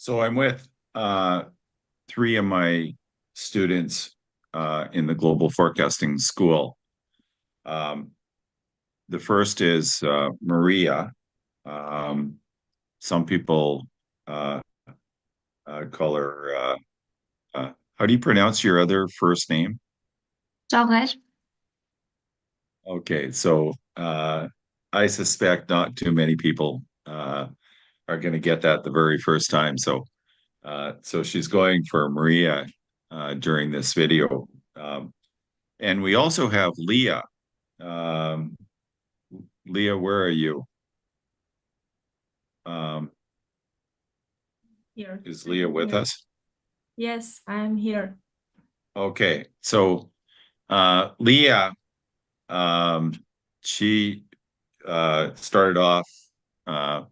So I'm with three of my students in the global forecasting school. Um, the first is Maria. Um, some people uh, call her. How do you pronounce your other first name? Georges. Okay, so I suspect not too many people are going to get that the very first time. So she's going for Maria during this video. And we also have Leah. Um, Leah, where are you? Um, Here. is Leah I'm with here. us? Yes, I'm here. Okay, so Leah, um, she started off uh,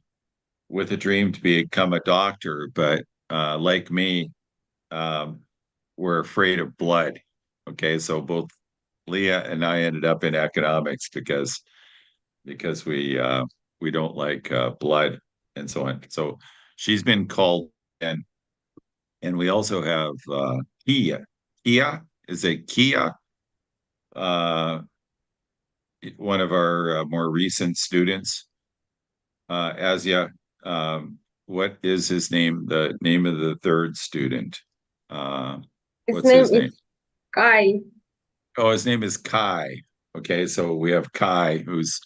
with a dream to become a doctor, but like me, um, we're afraid of blood. Okay, so both Leah and I ended up in economics because we don't like blood and so on. So she's been called in, and we also have Kia. Kia is a Kia, uh, one of our more recent students. Asya, what is his name? The name of the third student. Uh, His what's name his name? is Kai. Oh, his name is Kai. Okay, so we have Kai, who's,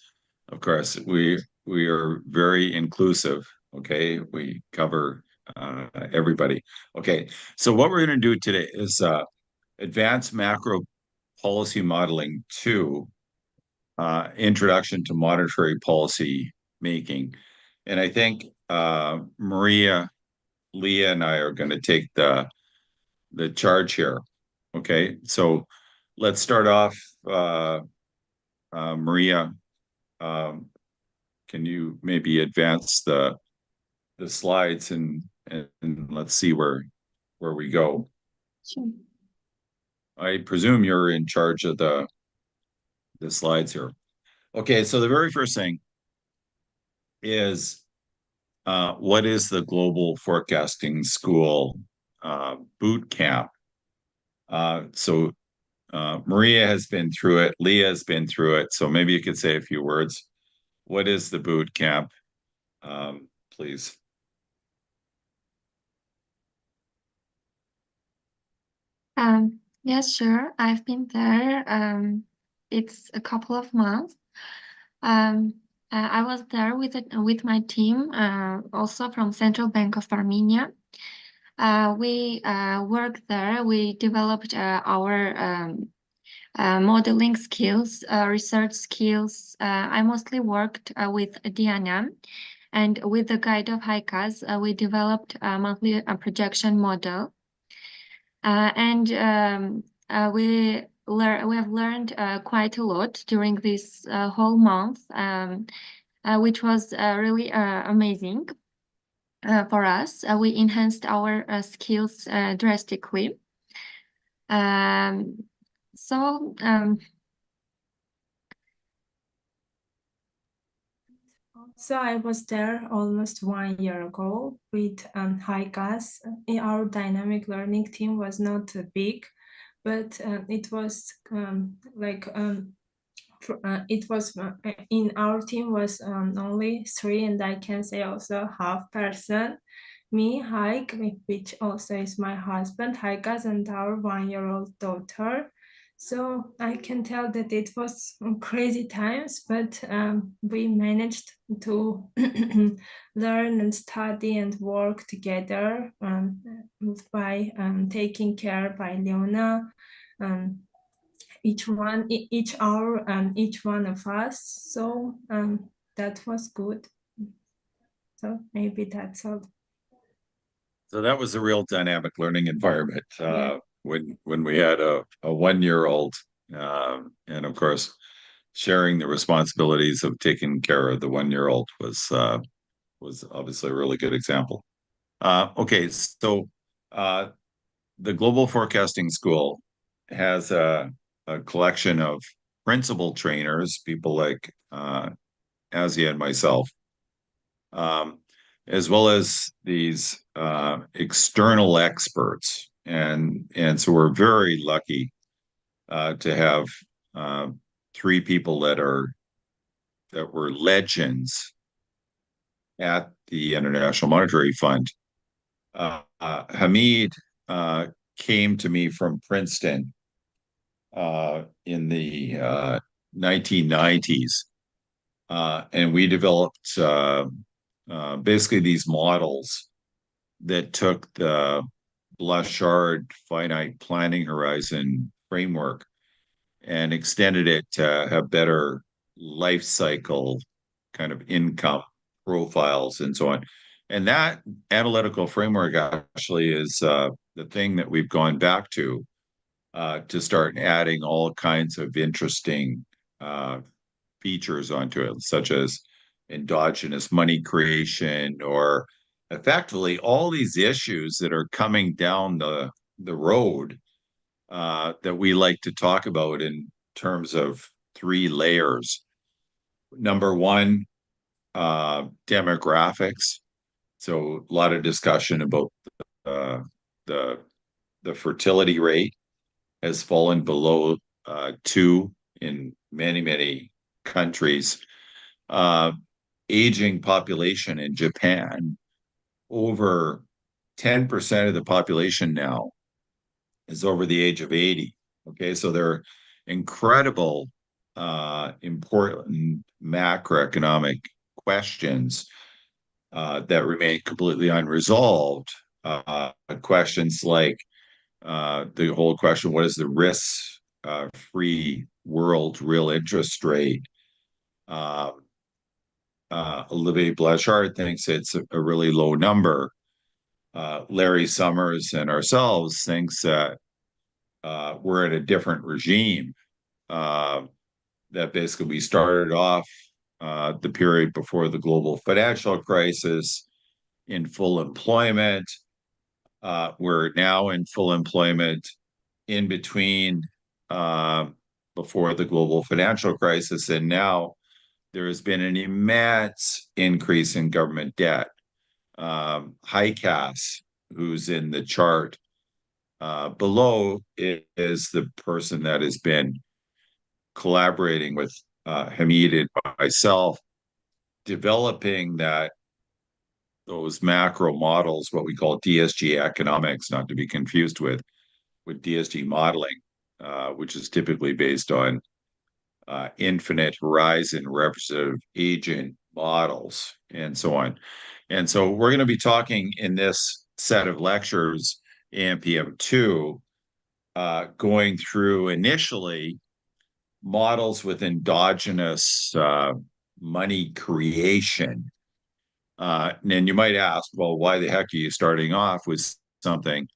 of course, we are very inclusive. Okay, we cover everybody. Okay, so what we're going to do today is advanced macro policy modeling two, introduction to monetary policy making, and I think Maria, Leah, and I are going to take the charge here. Okay, so let's start off. Maria, um, can you maybe advance the slides and let's see where we go. Sure. I presume you're in charge of the slides here. Okay, so the very first thing is what is the Global Forecasting School boot camp? So Maria has been through it, Leah has been through it, so maybe you could say a few words. What is the boot camp, please? Yes, sure. I've been there. It's a couple of months. Um, I was there with my team, also from Central Bank of Armenia. We worked there. We developed our modeling skills, research skills. I mostly worked with Diana, and with the guide of Haikas, we developed a monthly projection model. And we have learned quite a lot during this whole month, which was really amazing for us. We enhanced our skills drastically. Um, so So I was there almost 1 year ago with HiCAS. Our dynamic learning team was not big, but it was it was in our team was only three, and I can say also half person. Me, Haik, which also is my husband, Haikas, and our 1 year old daughter. So I can tell that it was crazy times, but we managed to learn and study and work together by taking care by Leona. Um, each hour and each one of us. So that was good. So maybe that's all. So that was a real dynamic learning environment Yeah. when we had a 1 year old, and of course, sharing the responsibilities of taking care of the 1 year old was obviously a really good example. Okay, so uh, the Global Forecasting School has a collection of principal trainers, people like Azia and myself. Um, as well as these external experts. And so we're very lucky to have three people that were legends at the International Monetary Fund. Hamid came to me from Princeton in the 1990s, and we developed basically these models that took the Blanchard finite planning horizon framework and extended it to have better life cycle kind of income profiles and so on. And that analytical framework actually is the thing that we've gone back to start adding all kinds of interesting features onto it, such as endogenous money creation, or effectively all these issues that are coming down the road that we like to talk about in terms of three layers. Number one, demographics. So a lot of discussion about the fertility rate has fallen below 2 in many countries. Aging population in Japan, over 10% of the population now is over the age of 80. Okay, so there are incredible, important macroeconomic questions that remain completely unresolved. Questions like the whole question, what is the risk-free world real interest rate? Olivier Blanchard thinks it's a really low number. Larry Summers and ourselves thinks that we're in a different regime. That basically we started off the period before the global financial crisis in full employment. We're now in full employment in between before the global financial crisis, and now there has been an immense increase in government debt. HICAS, who's in the chart below, is the person that has been collaborating with Hamid and myself, developing those macro models, what we call DSG economics, not to be confused with DSG modeling, which is typically based on infinite horizon representative agent models and so on. And so we're going to be talking in this set of lectures, AMPM2, going through initially models with endogenous money creation. And you might ask, well, why the heck are you starting off with something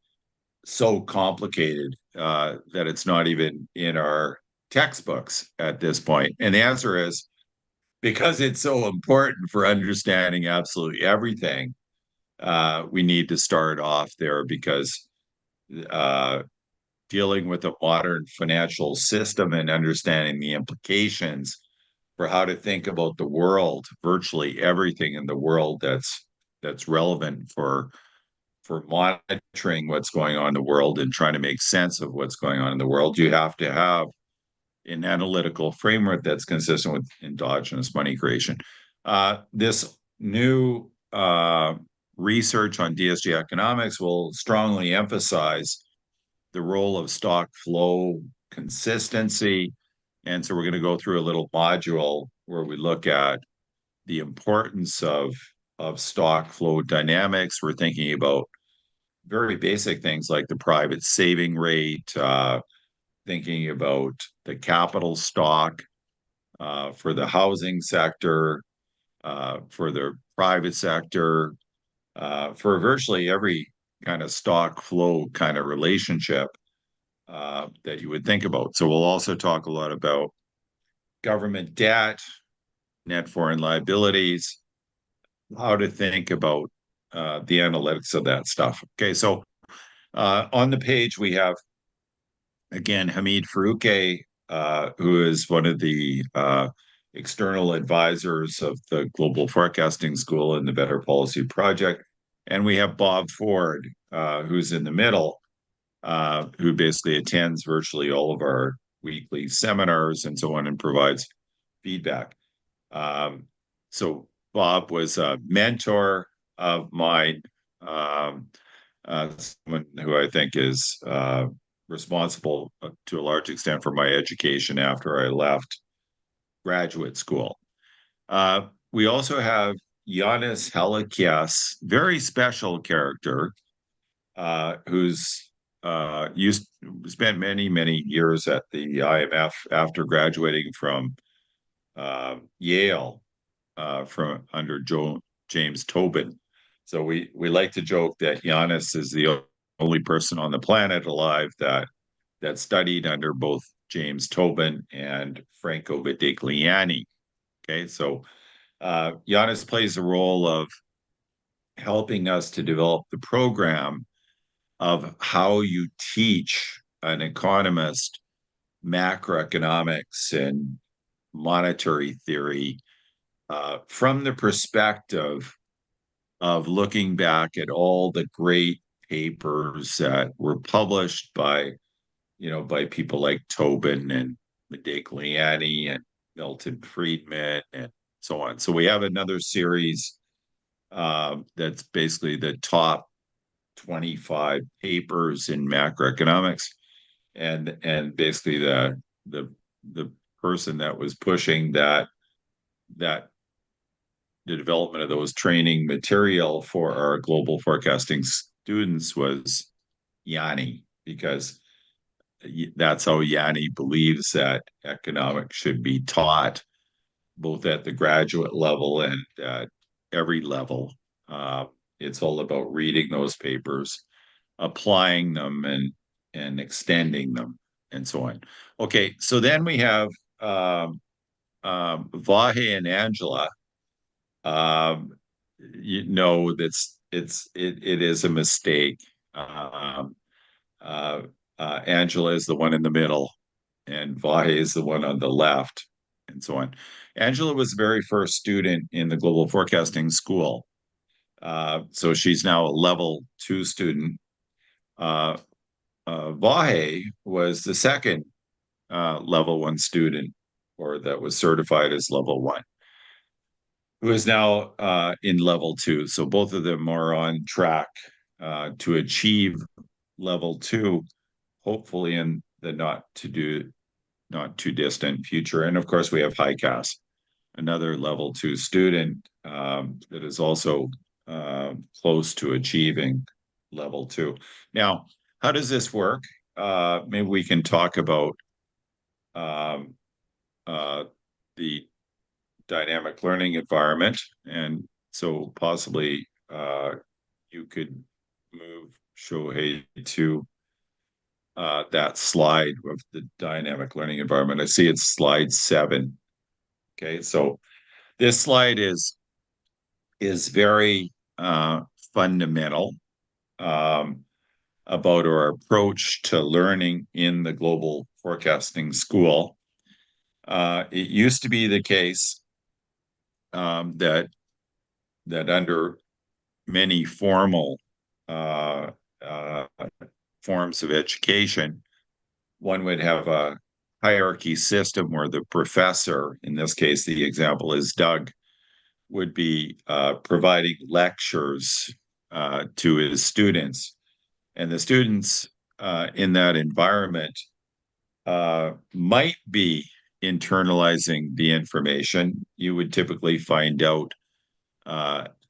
so complicated that it's not even in our textbooks at this point? And the answer is because it's so important for understanding absolutely everything. We need to start off there because dealing with a modern financial system and understanding the implications for how to think about the world, virtually everything in the world that's relevant for monitoring what's going on in the world and trying to make sense of what's going on in the world, you have to have an analytical framework that's consistent with endogenous money creation. This new research on DSG economics will strongly emphasize the role of stock flow consistency. And so we're going to go through a little module where we look at the importance of stock flow dynamics. We're thinking about very basic things like the private saving rate, thinking about the capital stock for the housing sector, for the private sector, for virtually every kind of stock flow kind of relationship that you would think about. So we'll also talk a lot about government debt, net foreign liabilities, how to think about the analytics of that stuff. Okay, so on the page we have, again, Hamid Faruqi, who is one of the external advisors of the Global Forecasting School and the Better Policy Project. And we have Bob Ford, who's in the middle, who basically attends virtually all of our weekly seminars and so on and provides feedback. So Bob was a mentor of mine, someone who I think is responsible to a large extent for my education after I left graduate school. We also have Yanis Helikias, very special character, who's spent many years at the IMF after graduating from Yale, from under James Tobin. So we like to joke that Yanis is the only person on the planet alive that studied under both James Tobin and Franco Vitigliani. Okay, so Yanis plays a role of helping us to develop the program of how you teach an economist macroeconomics and monetary theory from the perspective of looking back at all the great papers that were published by people like Tobin and Modigliani and Milton Friedman and so on. So we have another series that's basically the top 25 papers in macroeconomics, and basically the person that was pushing the development of those training material for our global forecasting students was Yanni, because that's how Yanni believes that economics should be taught, both at the graduate level and at every level. It's all about reading those papers, applying them, and extending them, and so on. Okay, so then we have Vahe and Angela. It is a mistake. Angela is the one in the middle, and Vahe is the one on the left, and so on. Angela was the very first student in the Global Forecasting School. So she's now a level 2 student. Vahe was the second level 1 student, or that was certified as level 1, who is now in level 2. So both of them are on track to achieve level 2, hopefully in the not too distant future. And of course, we have Hikas, another level 2 student that is also close to achieving level 2. Now, how does this work? Maybe we can talk about the dynamic learning environment. And so possibly you could move Shohei to that slide of the dynamic learning environment. I see it's slide 7. Okay, so this slide is very fundamental about our approach to learning in the Global Forecasting School. It used to be the case that under many formal forms of education, one would have a hierarchy system where the professor, in this case, the example is Doug, would be providing lectures to his students. And the students in that environment might be internalizing the information. You would typically find out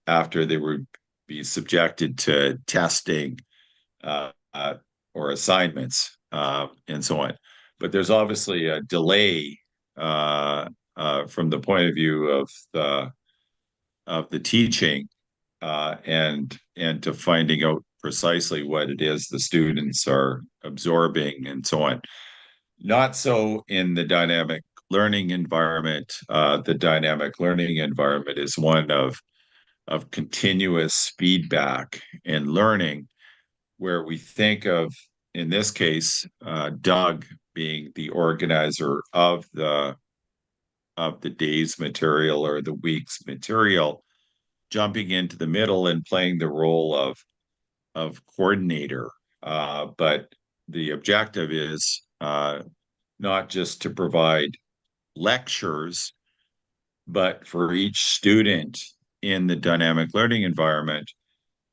after they would be subjected to testing or assignments and so on. But there's obviously a delay from the point of view of the teaching and to finding out precisely what it is the students are absorbing and so on. Not so in the dynamic learning environment. The dynamic learning environment is one of continuous feedback and learning, where we think of, in this case, Doug being the organizer of the the day's material or the week's material, jumping into the middle and playing the role of coordinator. But the objective is not just to provide lectures, but for each student in the dynamic learning environment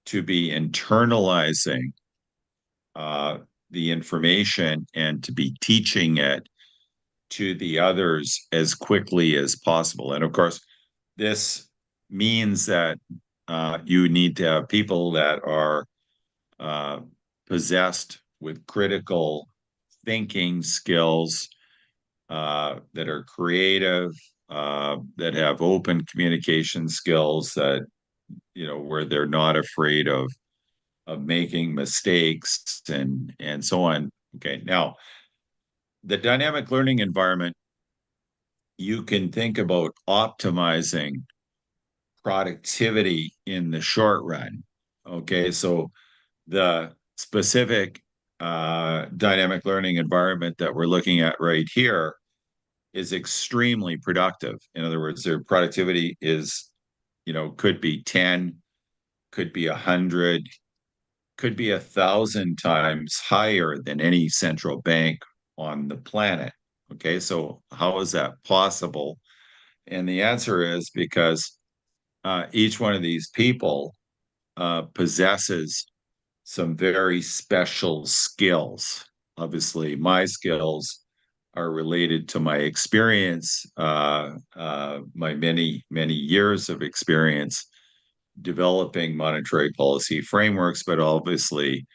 to be internalizing the information and to be teaching it to the others as quickly as possible. And of course, this means that you need to have people that are possessed with critical thinking skills, that are creative, that have open communication skills, that where they're not afraid of making mistakes and so on. Okay, now the dynamic learning environment, you can think about optimizing productivity in the short run. Okay, so the specific dynamic learning environment that we're looking at right here is extremely productive. In other words, their productivity is, could be 10, could be 100, could be 1,000 times higher than any central bank on the planet. Okay, so how is that possible? And the answer is because each one of these people possesses some very special skills. Obviously, my skills are related to my experience, my many, many years of experience developing monetary policy frameworks, but obviously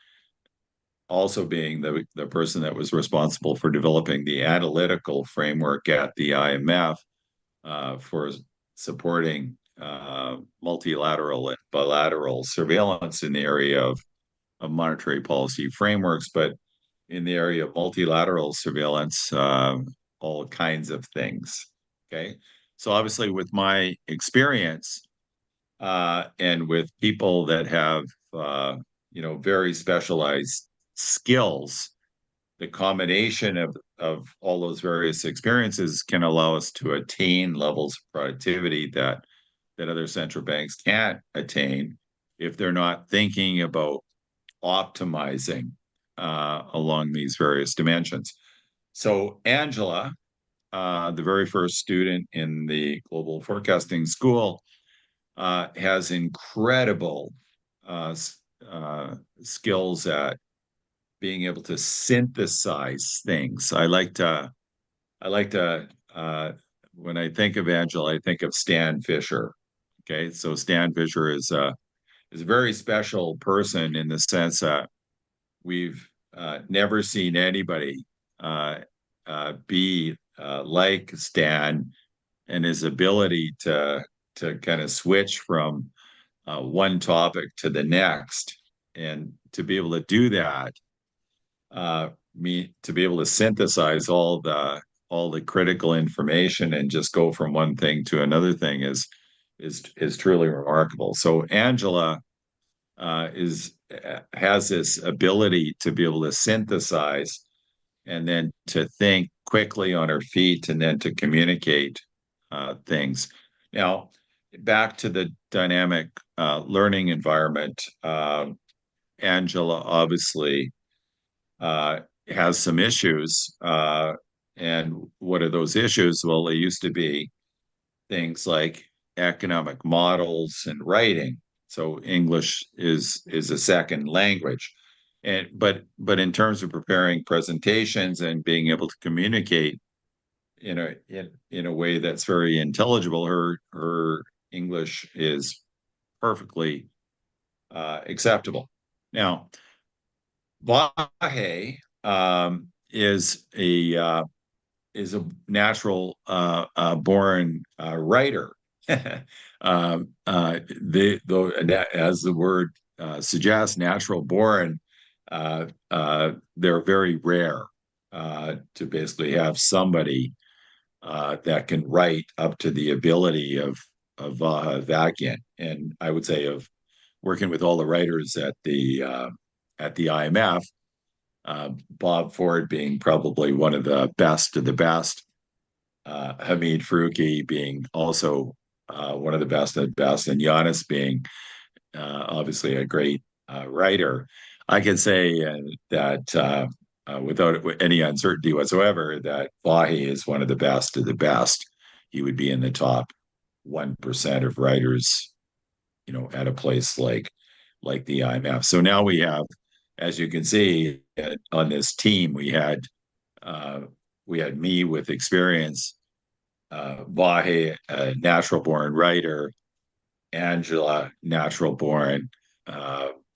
also being the person that was responsible for developing the analytical framework at the IMF for supporting multilateral and bilateral surveillance in the area of monetary policy frameworks, but in the area of multilateral surveillance, all kinds of things. Okay, so obviously with my experience and with people that have very specialized skills, the combination of all those various experiences can allow us to attain levels of productivity that other central banks can't attain if they're not thinking about optimizing along these various dimensions. So Angela, the very first student in the global forecasting school, has incredible skills at being able to synthesize things. I like to when I think of Angela, I think of Stan Fisher. Okay, so Stan Fisher is a very special person in the sense that we've never seen anybody be like Stan, and his ability to kind of switch from one topic to the next, and to be able to do that, to be able to synthesize all the critical information and just go from one thing to another thing is truly remarkable. So Angela has this ability to be able to synthesize and then to think quickly on her feet and then to communicate things. Now, back to the dynamic learning environment, Angela obviously has some issues. And what are those issues? Well, they used to be things like economic models and writing. So English is a second language. But in terms of preparing presentations and being able to communicate in a way that's very intelligible, her English is perfectly acceptable. Now, Vahe is a natural born writer. As the word suggests, natural born, they're very rare to basically have somebody that can write up to the ability of Vahe Vakyan. And I would say of working with all the writers at the IMF, Bob Ford being probably one of the best of the best. Hamid Faruqi being also one of the best at best, and Giannis being obviously a great writer. I can say that without any uncertainty whatsoever, that Vahe is one of the best of the best. He would be in the top 1% of writers, at a place like the IMF. So now we have, as you can see, on this team, we had me with experience, Vahe, a natural born writer, Angela, natural born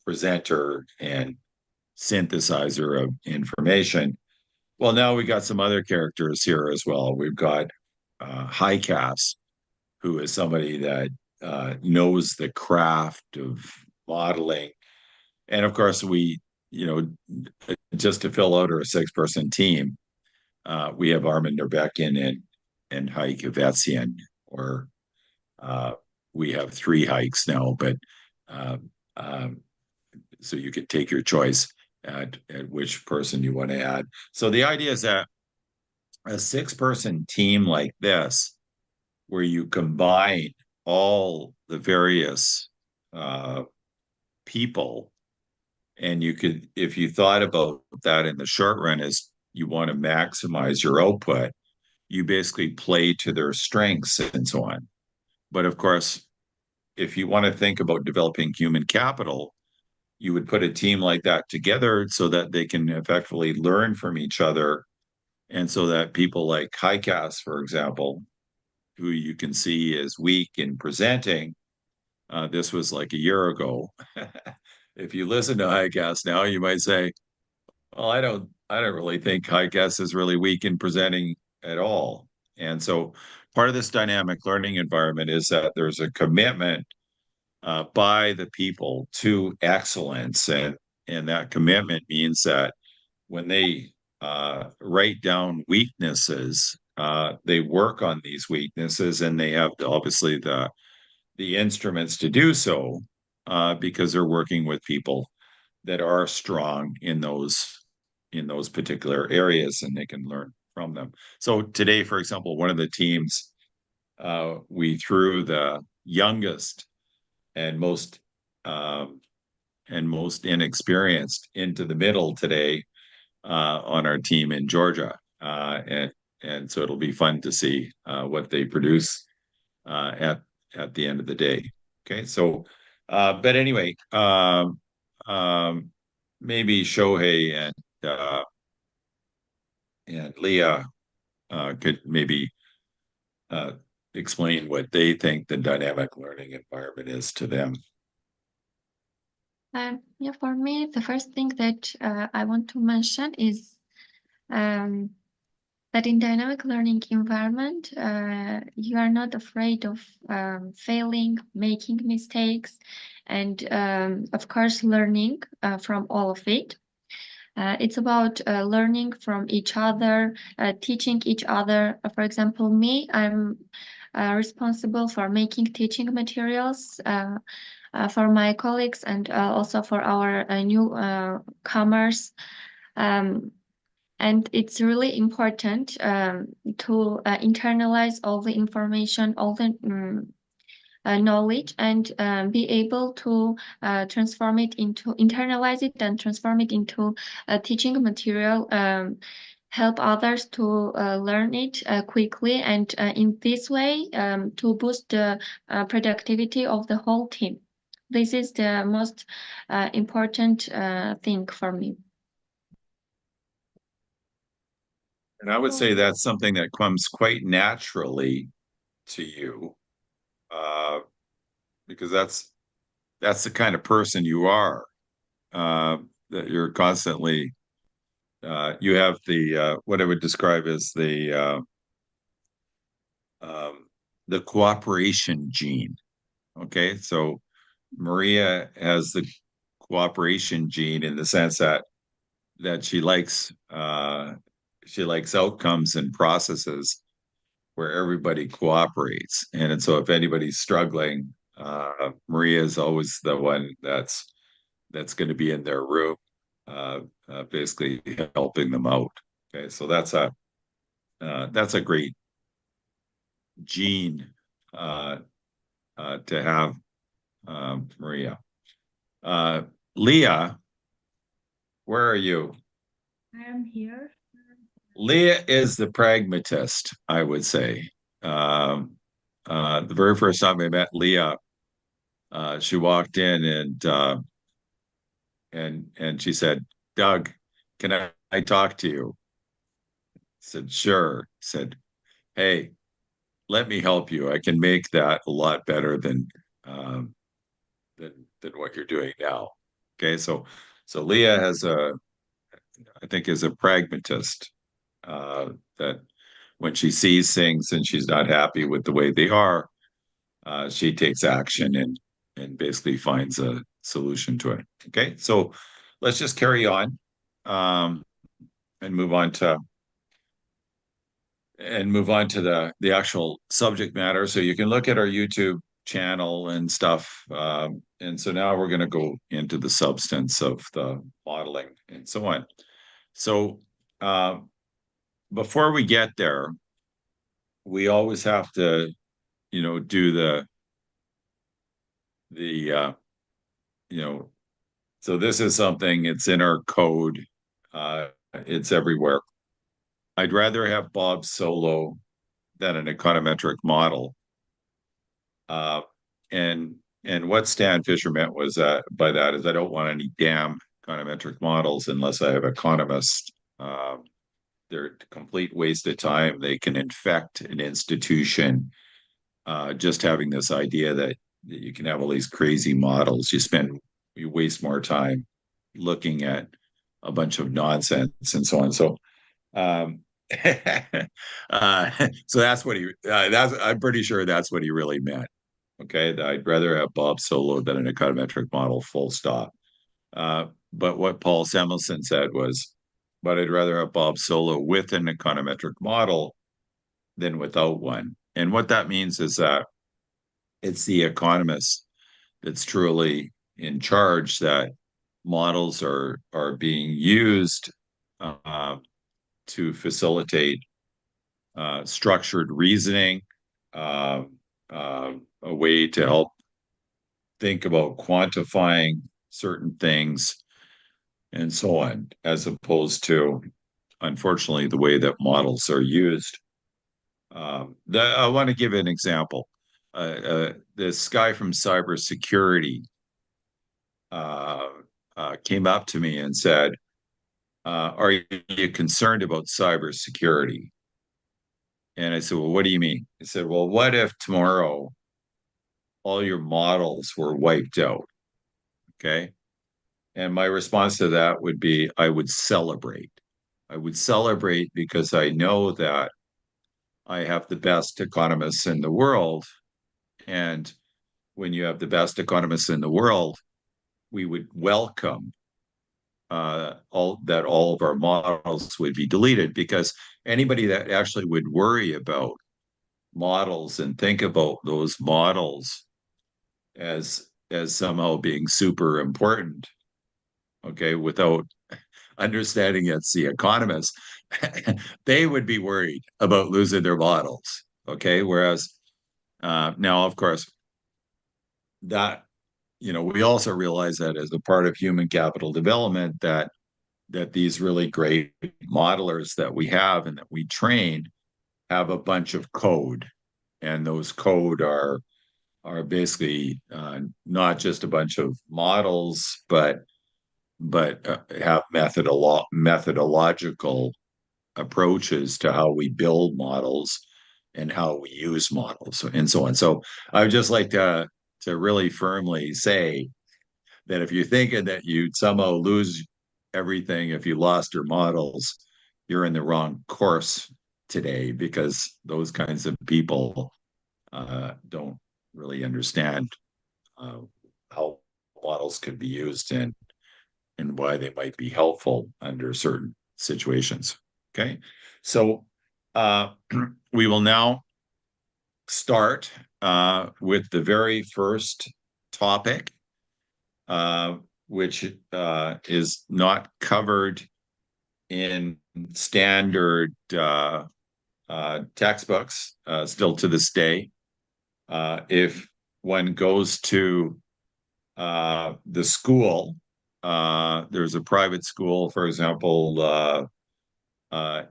presenter and synthesizer of information. Well, now we got some other characters here as well. We've got Highcast, who is somebody that knows the craft of modeling. And of course, just to fill out our 6-person team, we have Armin Nerbekin and Heike Vetzian, or we have 3 hikes now, but so you could take your choice at which person you want to add. So the idea is that a 6-person team like this, where you combine all the various people, and you could, if you thought about that in the short run, as you want to maximize your output, you basically play to their strengths and so on. But of course, if you want to think about developing human capital, you would put a team like that together so that they can effectively learn from each other. And so that people like Highcast, for example, who you can see is weak in presenting, this was like a year ago. If you listen to Highcast now, you might say, well, I don't really think Highcast is really weak in presenting at all. And so part of this dynamic learning environment is that there's a commitment by the people to excellence, and that commitment means that when they write down weaknesses, they work on these weaknesses, and they have obviously the instruments to do so, because they're working with people that are strong in those particular areas, and they can learn from them. So today, for example, one of the teams, we threw the youngest and most inexperienced into the middle today on our team in Georgia, and so it'll be fun to see what they produce at the end of the day. Okay, so but anyway, maybe Shohei and Leah could maybe explain what they think the dynamic learning environment is to them. Yeah, for me, the first thing that I want to mention is that in dynamic learning environment, you are not afraid of failing, making mistakes, and of course, learning from all of it. It's about learning from each other, teaching each other. For example, me, I'm responsible for making teaching materials for my colleagues and also for our newcomers. And it's really important to internalize all the information, all the knowledge, and be able to internalize it and transform it into a teaching material, help others to learn it quickly, and in this way to boost the productivity of the whole team. This is the most important thing for me. And I would say that's something that comes quite naturally to you, because that's the kind of person you are, that you're constantly, you have the what I would describe as the cooperation gene. Okay, so Maria has the cooperation gene in the sense that she likes outcomes and processes where everybody cooperates. And so if anybody's struggling, Maria is always the one that's going to be in their room, basically helping them out. Okay, so that's a great gene to have Maria. Leah, where are you? I am here. Leah is the pragmatist, I would say. The very first time I met Leah, she walked in and she said, "Doug, can I talk to you?" I said, "Sure." Said, "Hey, let me help you. I can make that a lot better um, than what you're doing now." Okay, so Leah I think, is a pragmatist. That when she sees things and she's not happy with the way they are, she takes action and basically finds a solution to it. Okay, so let's just carry on um, and move on to the actual subject matter. So you can look at our YouTube channel and stuff. And so now we're going to go into the substance of the modeling and so on. So uh, before we get there, we always have to, do the you know, so this is something, it's in our code. It's everywhere. I'd rather have Bob Solo than an econometric model. Uh, and what Stan Fisher meant was by that is I don't want any damn econometric models unless I have economists. They're a complete waste of time. They can infect an institution. Just having this idea that you can have all these crazy models, you waste more time looking at a bunch of nonsense and so on. So um, so I'm pretty sure that's what he really meant. Okay, I'd rather have Bob Solo than an econometric model, full stop. But what Paul Samuelson said was, but I'd rather have Bob Solo with an econometric model than without one. And what that means is that it's the economist that's truly in charge, that models are being used uh, to facilitate structured reasoning, uh, a way to help think about quantifying certain things and so on, as opposed to, unfortunately, the way that models are used. I want to give an example. This guy from cybersecurity came up to me and said, "Are you concerned about cybersecurity?" And I said, "Well, what do you mean?" He said, "Well, what if tomorrow all your models were wiped out?" Okay. And my response to that would be, I would celebrate. I would celebrate because I know that I have the best economists in the world. And when you have the best economists in the world, we would welcome all of our models would be deleted, because anybody that actually would worry about models and think about those models as somehow being super important, okay, without understanding it's the economists, they would be worried about losing their models. Okay. Whereas now, of course, that, we also realize that as a part of human capital development, that these really great modelers that we have and that we train have a bunch of code. And those code are basically not just a bunch of models, but have methodological approaches to how we build models and how we use models and so on. So I would just like to really firmly say that if you're thinking that you'd somehow lose everything if you lost your models, you're in the wrong course today, because those kinds of people don't really understand uh, how models could be used and why they might be helpful under certain situations. Okay, so we will now start with the very first topic, which is not covered in standard textbooks still to this day. If one goes to the school, there's a private school, for example,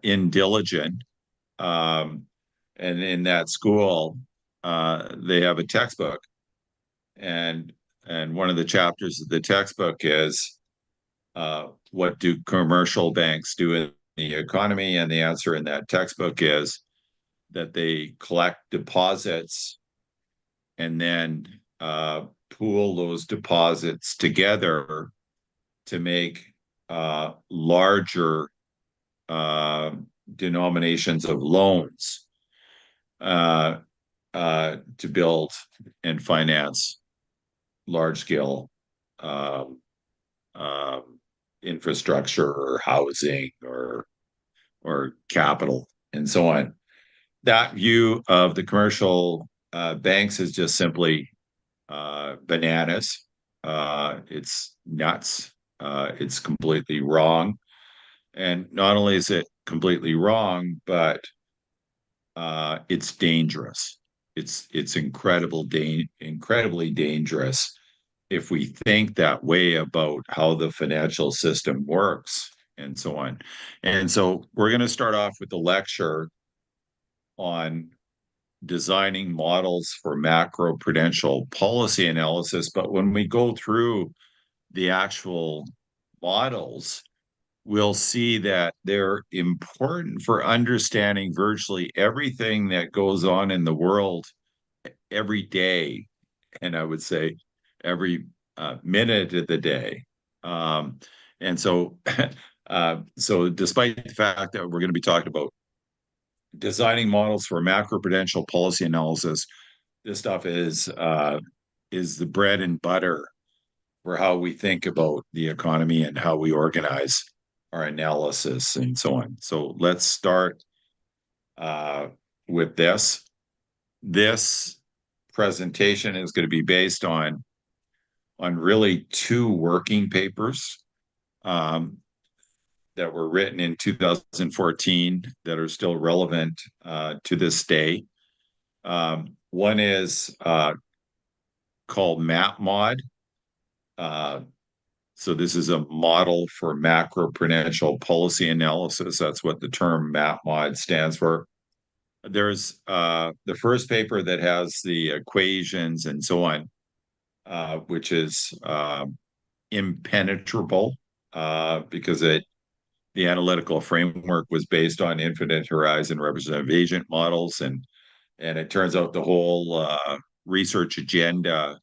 in Diligent, and in that school, they have a textbook, and one of the chapters of the textbook is what do commercial banks do in the economy? And the answer in that textbook is that they collect deposits and then pool those deposits together to make larger denominations of loans to build and finance large-scale infrastructure or housing or capital and so on. That view of the commercial banks is just simply bananas. It's nuts. It's completely wrong. And not only is it completely wrong, but it's dangerous. It's incredibly dangerous if we think that way about how the financial system works and so on. And so we're going to start off with the lecture on designing models for macroprudential policy analysis. But when we go through the actual models, we'll see that they're important for understanding virtually everything that goes on in the world every day. And I would say every minute of the day. And so, so despite the fact that we're going to be talking about designing models for macroprudential policy analysis, this stuff is the bread and butter for how we think about the economy and how we organize our analysis and so on. So let's start with this. This presentation is going to be based on really two working papers that were written in 2014 that are still relevant to this day. One is called MapMod. So this is a model for macroprudential policy analysis. That's what the term MapMod stands for. There's the first paper that has the equations and so on, which is impenetrable because the analytical framework was based on infinite horizon representative agent models, and it turns out the whole research agenda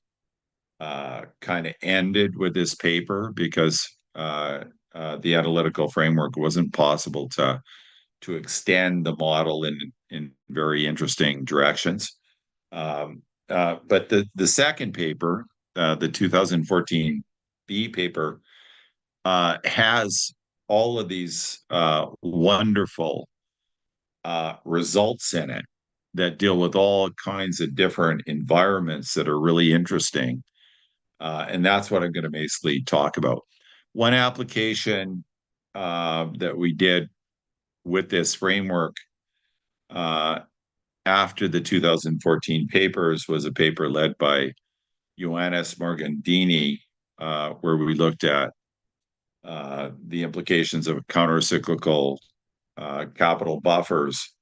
kind of ended with this paper because the analytical framework wasn't possible to extend the model in very interesting directions. But the second paper, the 2014 B paper, has all of these wonderful results in it that deal with all kinds of different environments that are really interesting. And that's what I'm going to basically talk about. One application that we did with this framework after the 2014 papers was a paper led by Ioannis Morgandini, where we looked at the implications of countercyclical capital buffers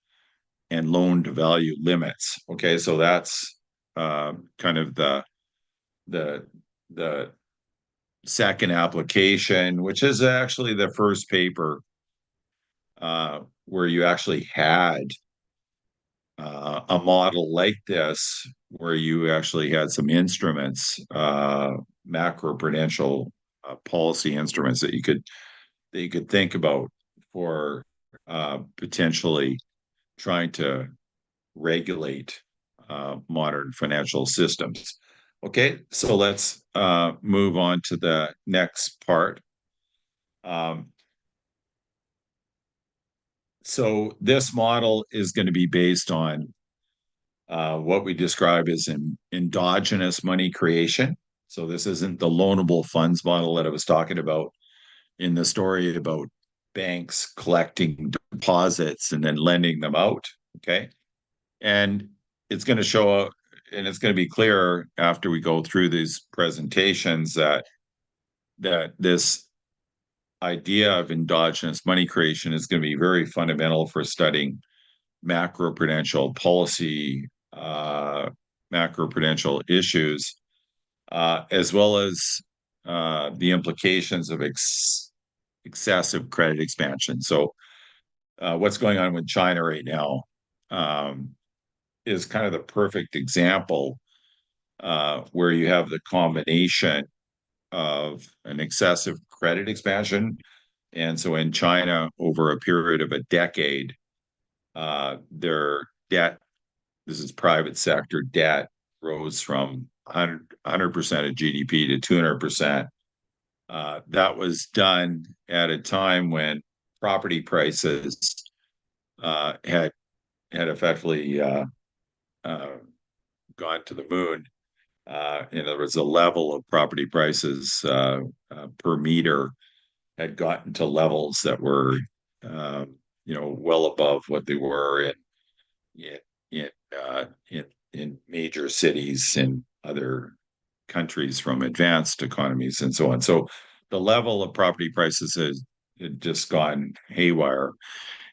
and loan-to-value limits. Okay, so that's kind of the second application, which is actually the first paper where you actually had a model like this, where you actually had some instruments, macroprudential policy instruments that you could think about for potentially trying to regulate modern financial systems. Okay, so let's move on to the next part. So this model is going to be based on what we describe as an endogenous money creation. So this isn't the loanable funds model that I was talking about in the story about banks collecting deposits and then lending them out. Okay. And it's going to show up, and it's going to be clear after we go through these presentations that this idea of endogenous money creation is going to be very fundamental for studying macroprudential policy, macroprudential issues, as well as the implications of excessive credit expansion. So, what's going on with China right now is kind of the perfect example where you have the combination of an excessive credit expansion. And so in China, over a period of a decade, their debt, this is private sector debt, rose from 100% of GDP to 200%. That was done at a time when property prices had effectively gone to the moon. There was a level of property prices per meter had gotten to levels that were, well above what they were in major cities in other countries from advanced economies and so on. So the level of property prices has just gone haywire.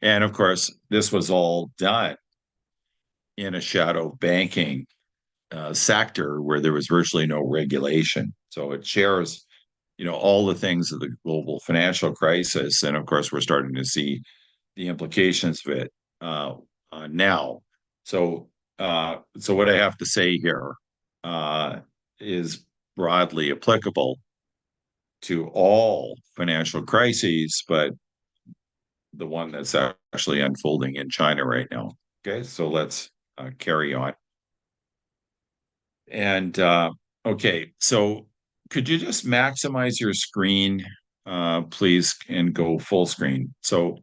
And of course, this was all done in a shadow banking sector where there was virtually no regulation. So it shares, all the things of the global financial crisis. And of course, we're starting to see the implications of it now. So what I have to say here is broadly applicable to all financial crises, but the one that's actually unfolding in China right now. Okay, so let's carry on. And okay, so could you just maximize your screen, please, and go full screen? So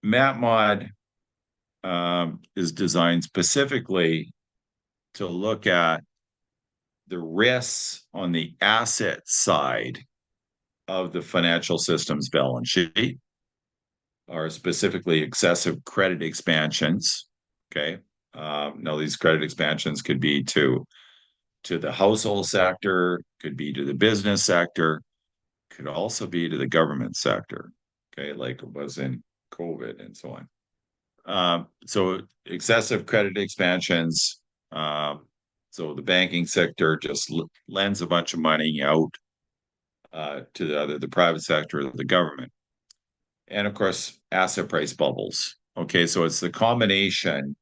MapMod is designed specifically to look at the risks on the asset side of the financial system's balance sheet, or specifically excessive credit expansions. Okay. Now these credit expansions could be to the household sector, could be to the business sector, could also be to the government sector. Okay, like it was in COVID and so on. So excessive credit expansions. So the banking sector just lends a bunch of money out to either the private sector or the government. And of course, asset price bubbles. Okay, so it's the combination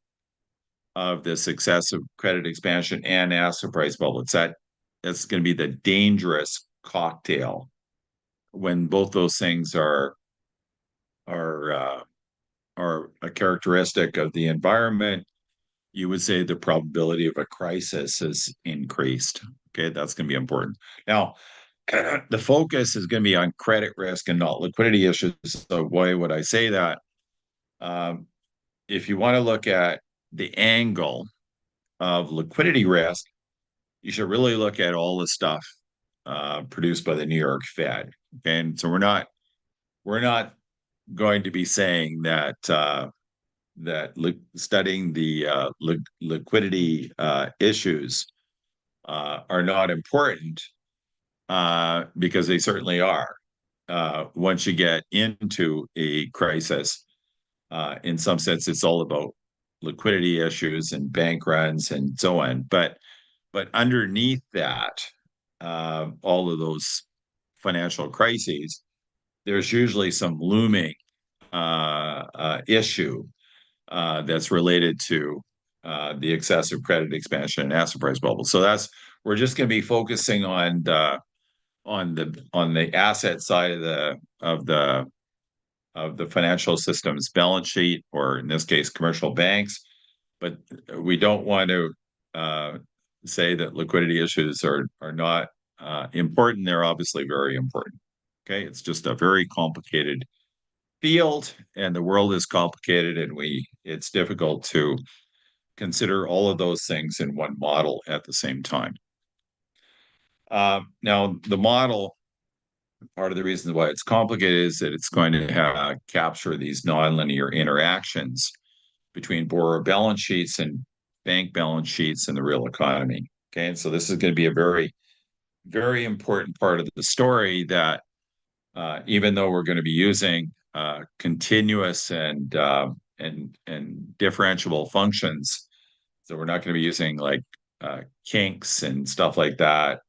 of this excessive credit expansion and asset price bubble. That's going to be the dangerous cocktail when both those things are a characteristic of the environment. You would say the probability of a crisis has increased. Okay, that's going to be important. Now, the focus is going to be on credit risk and not liquidity issues. So why would I say that? If you want to look at the angle of liquidity risk, you should really look at all the stuff produced by the New York Fed. Okay, and so we're not going to be saying that studying the liquidity issues are not important, because they certainly are. Once you get into a crisis, in some sense, it's all about liquidity issues and bank runs and so on. But underneath that, all of those financial crises, there's usually some looming issue that's related to the excessive credit expansion and asset price bubble. So we're just going to be focusing on the asset side of the financial system's balance sheet, or in this case, commercial banks. But we don't want to say that liquidity issues are not important. They're obviously very important. Okay, it's just a very complicated field, and the world is complicated, and it's difficult to consider all of those things in one model at the same time. Now, the model Part of the reason why it's complicated is that it's going to capture these nonlinear interactions between borrower balance sheets and bank balance sheets in the real economy. Okay, and so this is going to be a very, very important part of the story that even though we're going to be using continuous and differentiable functions, so we're not going to be using like kinks and stuff like that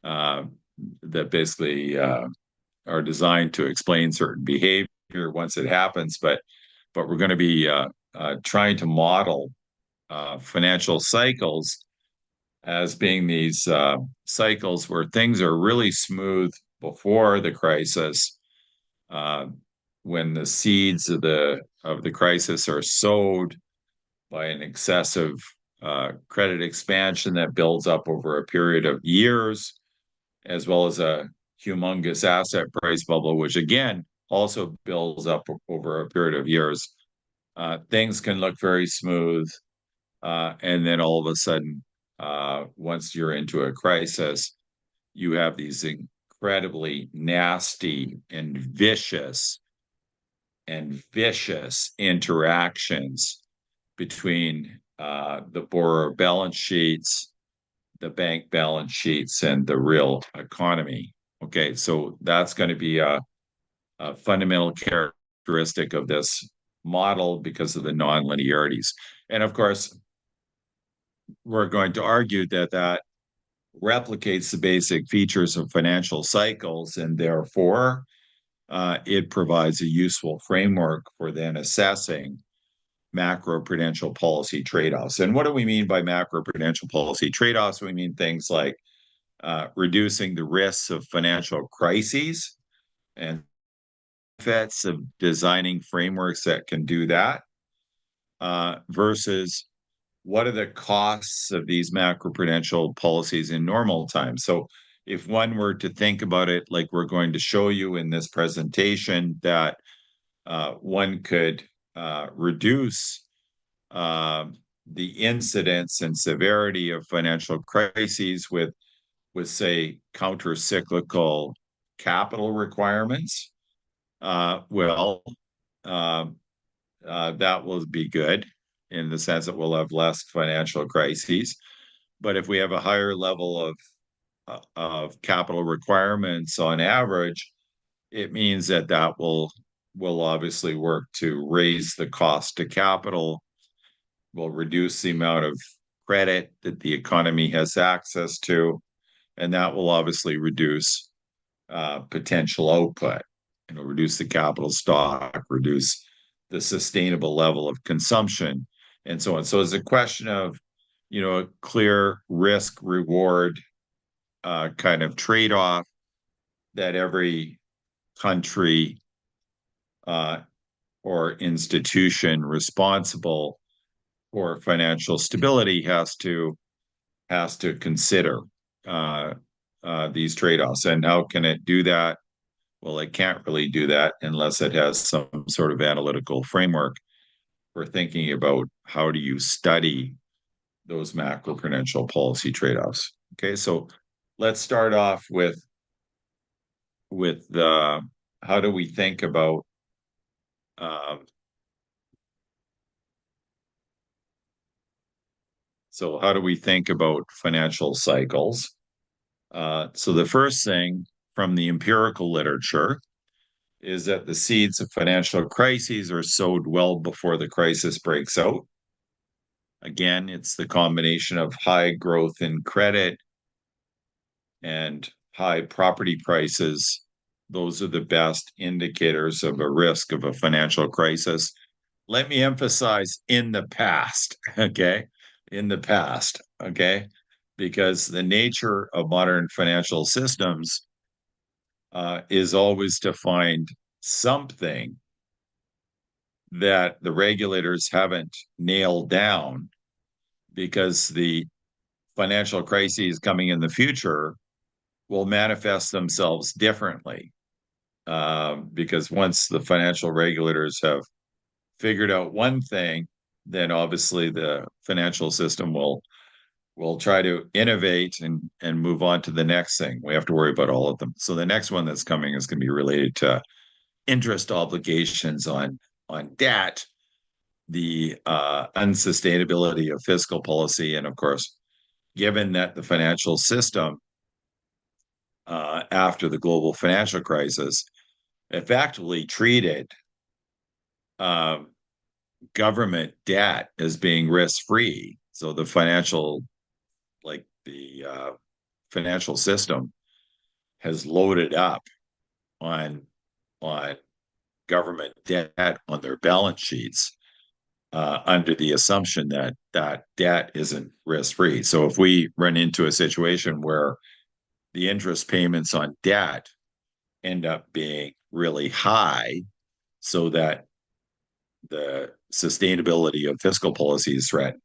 uh, that basically are designed to explain certain behavior once it happens, but we're going to be trying to model financial cycles as being these cycles where things are really smooth before the crisis, uh, when the seeds of the crisis are sowed by an excessive credit expansion that builds up over a period of years, as well as a humongous asset price bubble, which again also builds up over a period of years. Things can look very smooth, and then all of a sudden, once you're into a crisis, you have these incredibly nasty and vicious interactions between the borrower balance sheets, the bank balance sheets, and the real economy. Okay, so that's going to be a fundamental characteristic of this model because of the nonlinearities. And of course, we're going to argue that that replicates the basic features of financial cycles, and therefore it provides a useful framework for then assessing macroprudential policy trade-offs. And what do we mean by macroprudential policy trade-offs? We mean things like reducing the risks of financial crises and benefits of designing frameworks that can do that, versus what are the costs of these macroprudential policies in normal times. So if one were to think about it like we're going to show you in this presentation, that one could reduce the incidence and severity of financial crises with say counter-cyclical capital requirements, that will be good in the sense that we'll have less financial crises. But if we have a higher level of capital requirements on average, it means that that will obviously work to raise the cost to capital, will reduce the amount of credit that the economy has access to, and that will obviously reduce potential output. It'll reduce the capital stock, reduce the sustainable level of consumption, and so on. So it's a question of, a clear risk reward kind of trade-off that every country or institution responsible for financial stability has to consider these trade-offs. And how can it do that? Well, it can't really do that unless it has some sort of analytical framework for thinking about how do you study those macroprudential policy trade-offs. Okay, so let's start off with the how do we think about so how do we think about financial cycles? So the first thing from the empirical literature is that the seeds of financial crises are sowed well before the crisis breaks out. Again, it's the combination of high growth in credit and high property prices. Those are the best indicators of a risk of a financial crisis. Let me emphasize in the past, okay? In the past, okay? Because the nature of modern financial systems is always to find something that the regulators haven't nailed down, because the financial crises coming in the future will manifest themselves differently. Because once the financial regulators have figured out one thing, then obviously the financial system will we'll try to innovate and move on to the next thing. We have to worry about all of them. So the next one that's coming is going to be related to interest obligations on debt, the unsustainability of fiscal policy, and of course, given that the financial system after the global financial crisis effectively treated government debt as being risk-free. So the financial system has loaded up on government debt on their balance sheets under the assumption that that debt isn't risk-free. So if we run into a situation where the interest payments on debt end up being really high, so that the sustainability of fiscal policy is threatened,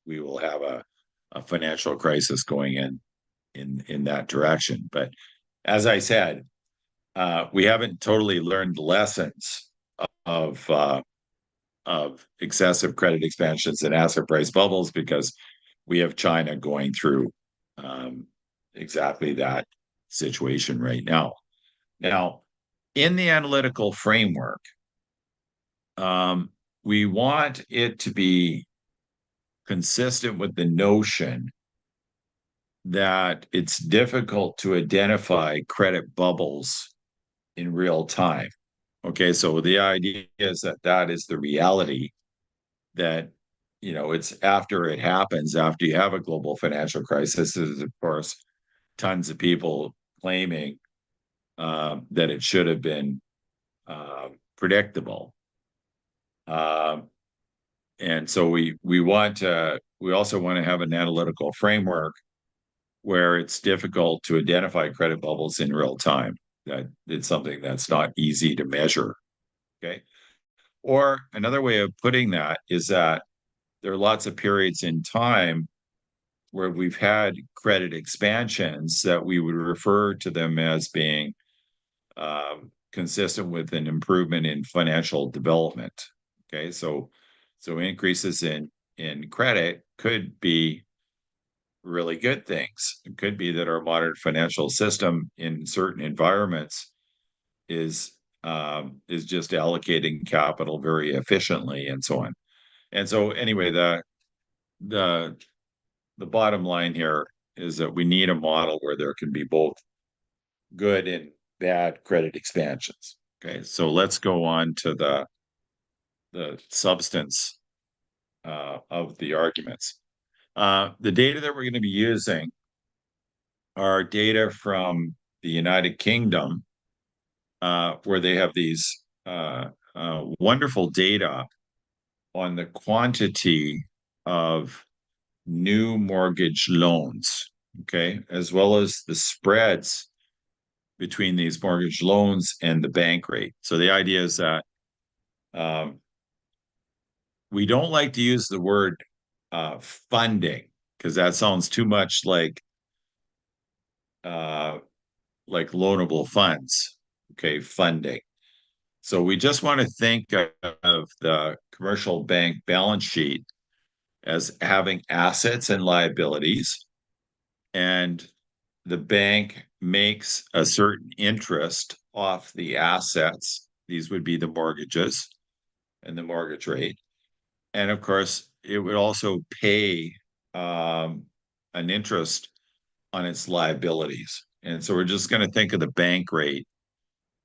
we will have a financial crisis going in that direction. But as I said, we haven't totally learned the lessons of excessive credit expansions and asset price bubbles, because we have China going through exactly that situation right now. Now, in the analytical framework, we want it to be consistent with the notion that it's difficult to identify credit bubbles in real time. Okay, so the idea is that that is the reality, that it's after it happens, after you have a global financial crisis, there's of course tons of people claiming that it should have been predictable. And so we also want to have an analytical framework where it's difficult to identify credit bubbles in real time. That it's something that's not easy to measure. Okay. Or another way of putting that is that there are lots of periods in time where we've had credit expansions that we would refer to them as being consistent with an improvement in financial development. Okay, so increases in credit could be really good things. It could be that our modern financial system in certain environments is just allocating capital very efficiently and so on. And so anyway, the bottom line here is that we need a model where there can be both good and bad credit expansions. Okay, so let's go on to the substance of the arguments. The data that we're going to be using are data from the United Kingdom, where they have these wonderful data on the quantity of new mortgage loans, okay, as well as the spreads between these mortgage loans and the bank rate. So the idea is that we don't like to use the word funding, because that sounds too much like loanable funds. Okay, funding. So we just want to think of the commercial bank balance sheet as having assets and liabilities, and the bank makes a certain interest off the assets. These would be the mortgages and the mortgage rate. And of course, it would also pay an interest on its liabilities. And so we're just going to think of the bank rate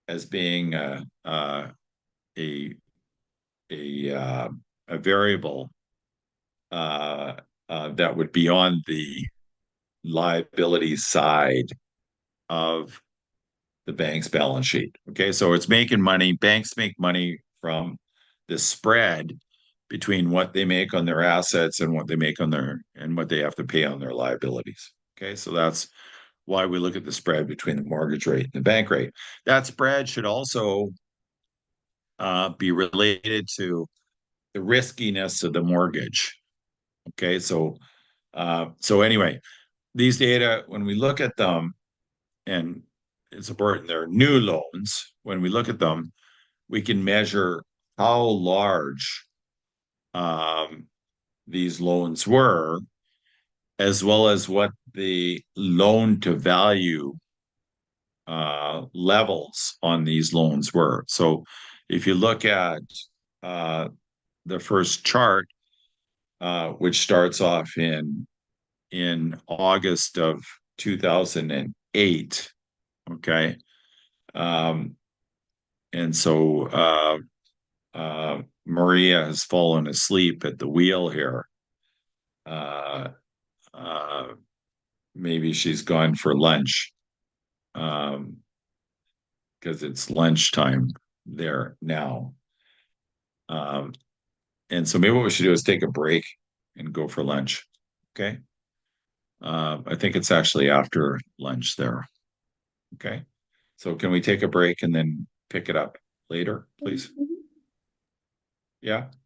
as being a variable that would be on the liability side of the bank's balance sheet. Okay, so it's making money. Banks make money from the spread between what they make on their assets and what they make on and what they have to pay on their liabilities. Okay, so that's why we look at the spread between the mortgage rate and the bank rate. That spread should also be related to the riskiness of the mortgage. Okay, so anyway, these data, when we look at them, and it's important, they're new loans. When we look at them, we can measure how large these loans were, as well as what the loan to value levels on these loans were. So if you look at the first chart, which starts off in August of 2008, okay, and so Maria has fallen asleep at the wheel here. Maybe she's gone for lunch, because it's lunchtime there now. And so maybe what we should do is take a break and go for lunch. Okay. I think it's actually after lunch there. Okay. So can we take a break and then pick it up later, please? Yeah.